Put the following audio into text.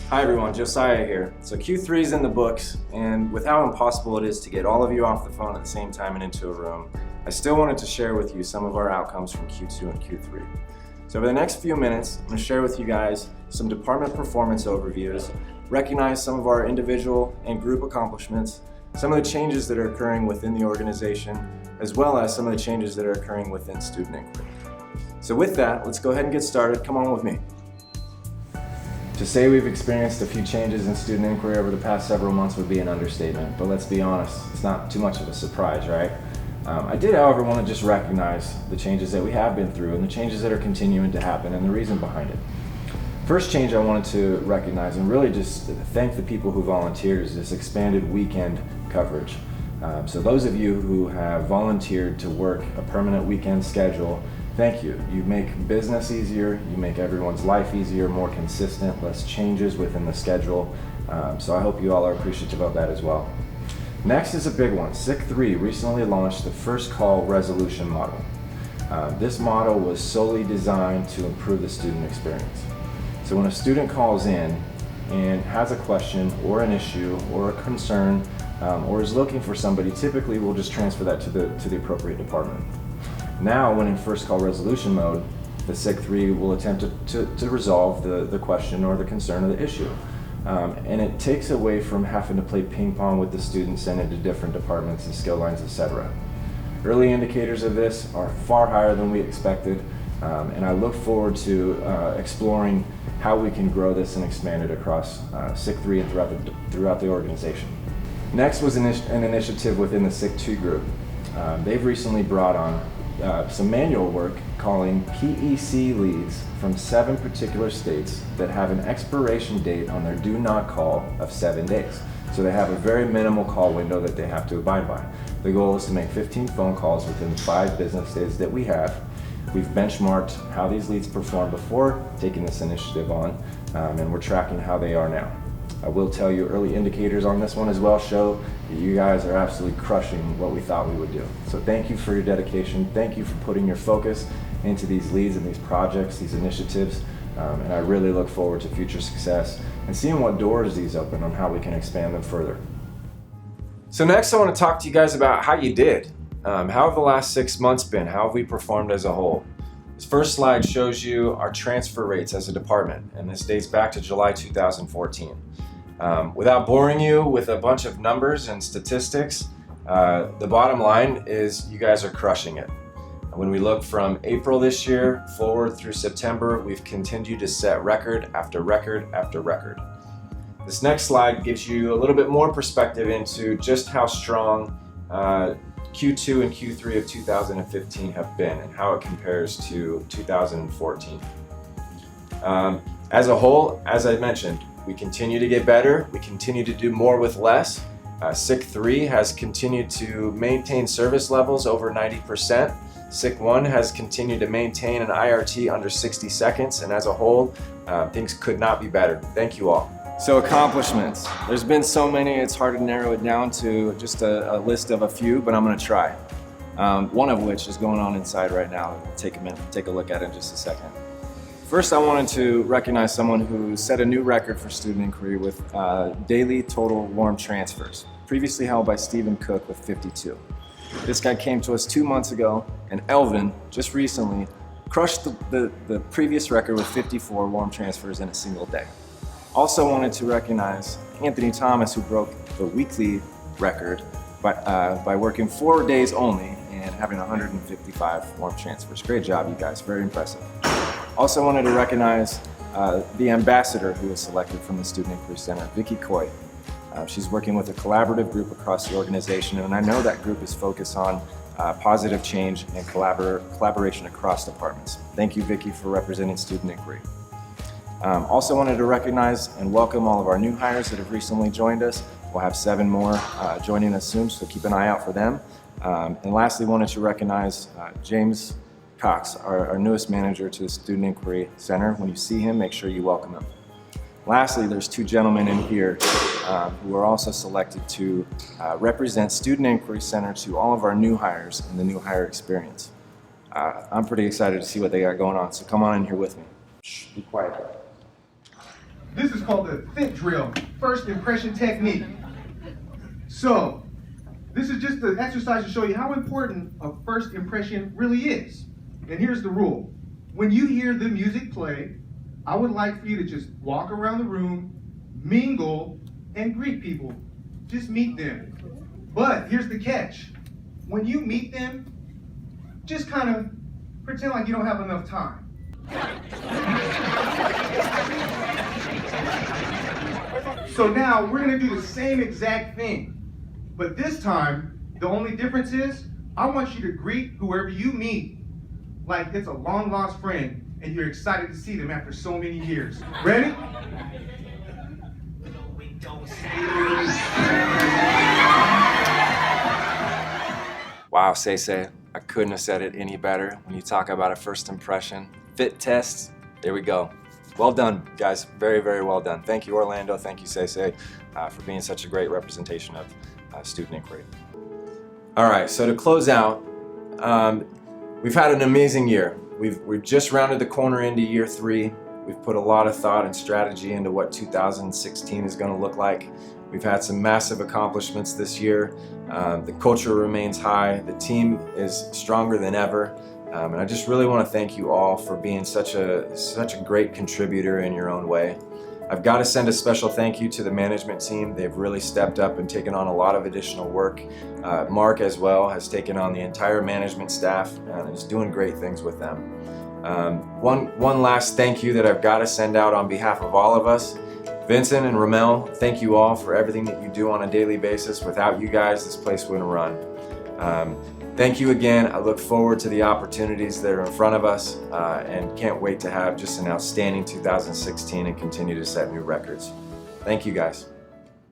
Hi everyone, Josiah here. So Q3 is in the books, and with how impossible it is to get all of you off the phone at the same time and into a room, I still wanted to share with you some of our outcomes from Q2 and Q3. So over the next few minutes, I'm going to share with you guys some department performance overviews, recognize some of our individual and group accomplishments, some of the changes that are occurring within the organization, as well as some of the changes that are occurring within Student Inquiry. So with that, let's go ahead and get started. Come on with me. To say we've experienced a few changes in Student Inquiry over the past several months would be an understatement, but let's be honest, it's not too much of a surprise, right? I did, however, want to just recognize the changes that we have been through and the changes that are continuing to happen and the reason behind it. First change I wanted to recognize and really just thank the people who volunteered is this expanded weekend coverage. So those of you who have volunteered to work a permanent weekend schedule, thank you. You make business easier, you make everyone's life easier, more consistent, less changes within the schedule. So I hope you all are appreciative of that as well. Next is a big one. SIC3 recently launched the first call resolution model. This model was solely designed to improve the student experience. So when a student calls in and has a question or an issue or a concern or is looking for somebody, typically we'll just transfer that to the appropriate department. Now, when in first call resolution mode, the SIC3 will attempt to resolve the question or the concern or the issue. And it takes away from having to play ping pong with the students sent into different departments and skill lines, etc. Early indicators of this are far higher than we expected, and I look forward to exploring how we can grow this and expand it across SIC3 and throughout the organization. Next was an initiative within the SIC2 group. They've recently brought on some manual work calling PEC leads from 7 particular states that have an expiration date on their do not call of 7 days. So they have a very minimal call window that they have to abide by. The goal is to make 15 phone calls within 5 business days that we have. We've benchmarked how these leads performed before taking this initiative on, and we're tracking how they are now. I will tell you early indicators on this one as well show that you guys are absolutely crushing what we thought we would do. So thank you for your dedication. Thank you for putting your focus into these leads and these projects, these initiatives, and I really look forward to future success and seeing what doors these open on how we can expand them further. So next I want to talk to you guys about how you did. How have the last 6 months been? How have we performed as a whole? This first slide shows you our transfer rates as a department, and this dates back to July 2014. Without boring you with a bunch of numbers and statistics, the bottom line is you guys are crushing it. When we look from April this year forward through September, we've continued to set record after record after record. This next slide gives you a little bit more perspective into just how strong Q2 and Q3 of 2015 have been and how it compares to 2014. As a whole, as I mentioned, we continue to get better. We continue to do more with less. SIC3 has continued to maintain service levels over 90%. SIC1 has continued to maintain an IRT under 60 seconds, and as a whole, things could not be better. Thank you all. So accomplishments. There's been so many, it's hard to narrow it down to just a list of a few, but I'm gonna try. One of which is going on inside right now. We'll take a minute, take a look at it in just a second. First, I wanted to recognize someone who set a new record for Student Inquiry with daily total warm transfers, previously held by Stephen Cook with 52. This guy came to us 2 months ago, and Elvin just recently crushed the previous record with 54 warm transfers in a single day. Also wanted to recognize Anthony Thomas, who broke the weekly record by working 4 days only and having 155 warm transfers. Great job, you guys, very impressive. Also wanted to recognize the ambassador who was selected from the Student Inquiry Center, Vicki Coy. She's working with a collaborative group across the organization, and I know that group is focused on positive change and collaboration across departments. Thank you, Vicki, for representing Student Inquiry. Also wanted to recognize and welcome all of our new hires that have recently joined us. We'll have 7 more joining us soon, so keep an eye out for them. And lastly, wanted to recognize James Cox, our newest manager to the Student Inquiry Center. When you see him, make sure you welcome him. Lastly, there's 2 gentlemen in here who are also selected to represent Student Inquiry Center to all of our new hires in the new hire experience. I'm pretty excited to see what they got going on, so come on in here with me. Shh, be quiet. This is called the fit drill, first impression technique. So, this is just an exercise to show you how important a first impression really is. And here's the rule. When you hear the music play, I would like for you to just walk around the room, mingle, and greet people. Just meet them. But here's the catch. When you meet them, just kind of pretend like you don't have enough time. So now we're gonna do the same exact thing. But this time, the only difference is, I want you to greet whoever you meet like it's a long lost friend and you're excited to see them after so many years. Ready? Wow, Say, I couldn't have said it any better. When you talk about a first impression, fit test, there we go. Well done, guys. Very, very well done. Thank you, Orlando. Thank you, Say, for being such a great representation of student inquiry. All right, so to close out, we've had an amazing year. We've just rounded the corner into year 3. We've put a lot of thought and strategy into what 2016 is going to look like. We've had some massive accomplishments this year. The culture remains high. The team is stronger than ever. And I just really want to thank you all for being such a great contributor in your own way. I've got to send a special thank you to the management team. They've really stepped up and taken on a lot of additional work. Mark as well has taken on the entire management staff and is doing great things with them. One last thank you that I've got to send out on behalf of all of us. Vincent and Ramel, thank you all for everything that you do on a daily basis. Without you guys, this place wouldn't run. Thank you again. I look forward to the opportunities that are in front of us and can't wait to have just an outstanding 2016 and continue to set new records. Thank you guys.